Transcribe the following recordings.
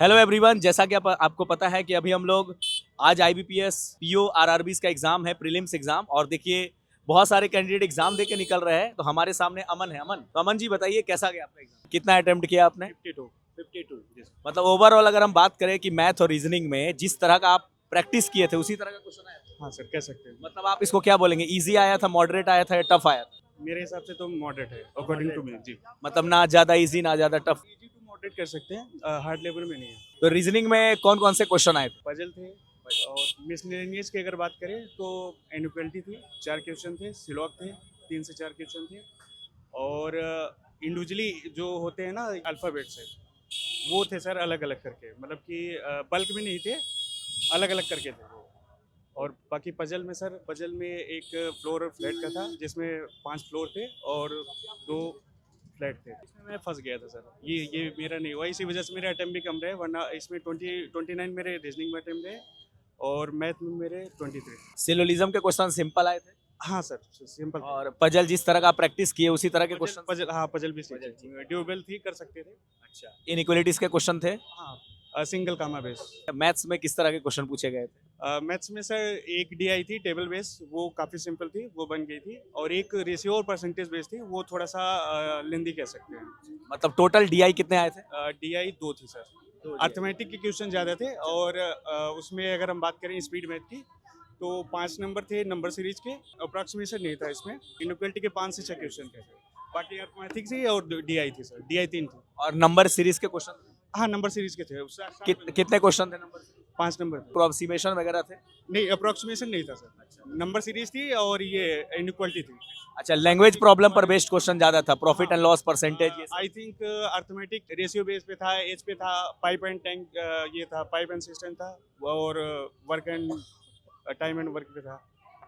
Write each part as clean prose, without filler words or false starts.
Hello everyone, जैसा कि आपको पता है कि अभी हम लोग आज आईबीपीएस पीओ आरआरबीज का एग्जाम है, प्रीलिम्स एग्जाम। और देखिए बहुत सारे कैंडिडेट एग्जाम दे के निकल रहे हैं। तो हमारे सामने अमन है। अमन, तो अमन जी बताइए कैसा गया आपका एग्जाम, कितना अटेम्प्ट किया आपने? 52 52 yes। मतलब ओवरऑल अगर हम बात करें कि मैथ और रीजनिंग में जिस तरह का आप प्रैक्टिस किए थे उसी तरह का क्वेश्चन आया था? हाँ सर, कह सकते हैं। मतलब आप इसको क्या बोलेंगे, इजी आया था, मॉडरेट आया था या टफ आया था? मेरे हिसाब से तो मॉडरेट है अकॉर्डिंग टू मी जी। मतलब ना ज्यादा इजी ना ज्यादा टफ। इजी टू मॉडरेट कर सकते हैं, हार्ड लेवल में नहीं है। तो रीजनिंग में कौन कौन से क्वेश्चन आए थे? पजल थे और मिसलेनियस की अगर बात करें तो इनइक्वालिटी थी, 4 क्वेश्चन थे। सिलॉग थे, 3 से 4 क्वेश्चन थे। और इंडिविजुअली जो होते हैं ना अल्फ़ाबेट से, वो थे सर अलग अलग करके, मतलब कि बल्क में नहीं थे, अलग अलग करके थे वो। और बाकी पजल में सर, पजल में एक फ्लोर फ्लैट का था जिसमें 5 फ्लोर थे और 2 फ्लैट थे। इसमें मैं फंस गया था सर, ये मेरा नहीं हुआ, इसी वजह से मेरे अटेम्प्ट भी कम रहे, वरना इसमें 29 मेरे रीजनिंग में अटेम्प्ट रहे और मैथ में मेरे 23। सिलोलिज्म के क्वेश्चन सिंपल आए थे हाँ सर, सिंपल। और पजल जिस तरह का प्रैक्टिस किए उसी तरह के क्वेश्चन। पजल, हाँ पजल भी सही, ड्यूबल थी, कर सकते थे। अच्छा, इनइक्वालिटीज के क्वेश्चन थे। हाँ, सिंगल कामा बेस। मैथ्स में किस तरह के क्वेश्चन पूछे गए थे? मैथ्स में सर एक डीआई थी टेबल बेस, वो काफ़ी सिंपल थी, वो बन गई थी। और एक रेशियो और परसेंटेज बेस थी, वो थोड़ा सा लेंदी कह सकते हैं। मतलब टोटल डीआई कितने आए थे? डीआई 2 थी सर। अर्थमेटिक के क्वेश्चन ज़्यादा थे और उसमें अगर हम बात करें स्पीड मैथ की तो 5 नंबर थे नंबर सीरीज के। अप्रॉक्सीमेशन नहीं था इसमें। इनइक्वालिटी के 5 से 6 क्वेश्चन थे। बाकी अर्थमेटिक थी और डीआई थी सर, डीआई 3 थी। और नंबर सीरीज के क्वेश्चन हाँ, नंबर सीरीज के थे। कितने क्वेश्चन थे नंबर? 5 नंबर थे। अप्रोक्सीमेशन वगैरह थे? नहीं, अप्रोक्सीमेशन नहीं था सर। नंबर सीरीज थी और ये इनइक्वालिटी थी। अच्छा, लैंग्वेज प्रॉब्लम पर बेस्ड क्वेश्चन ज्यादा था, profit and loss percentage. I think arithmetic ratio base पे था, एज पे था, पाइप एंड टैंक, ये था, पाइप एंड सिस्टम था, और work and time and work पे था।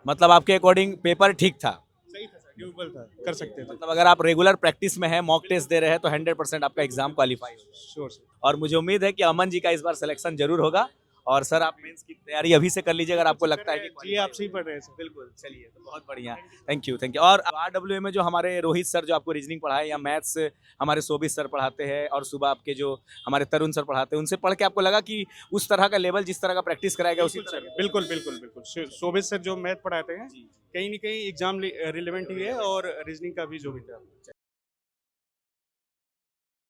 मतलब आपके अकॉर्डिंग पेपर ठीक था? सही था सर, ड्यूबल था, कर सकते थे। मतलब अगर आप रेगुलर प्रैक्टिस में है, मॉक टेस्ट दे रहे हैं तो 100% आपका एग्जाम क्वालिफाई होगा। Sure sir. और मुझे उम्मीद है कि अमन जी का इस बार सिलेक्शन जरूर होगा। और सर आप मेंस की तैयारी अभी से कर लीजिए अगर आपको लगता है कि जी आप सही पढ़ रहे हैं सर। बिल्कुल। चलिए, तो बहुत बढ़िया, थैंक यू। और आरडब्ल्यू में जो हमारे रोहित सर जो आपको रीजनिंग पढ़ाए, या मैथ्स हमारे शोभित सर पढ़ाते हैं, और सुबह आपके जो हमारे तरुण सर पढ़ाते हैं, उनसे पढ़ के आपको लगा कि उस तरह का लेवल जिस तरह का प्रैक्टिस कराया गया उसी तरह? बिल्कुल बिल्कुल बिल्कुल। शोभित सर जो मैथ पढ़ाते हैं, कहीं ना कहीं एग्जाम रिलेवेंट ही है, और रीजनिंग का भी जो भी था।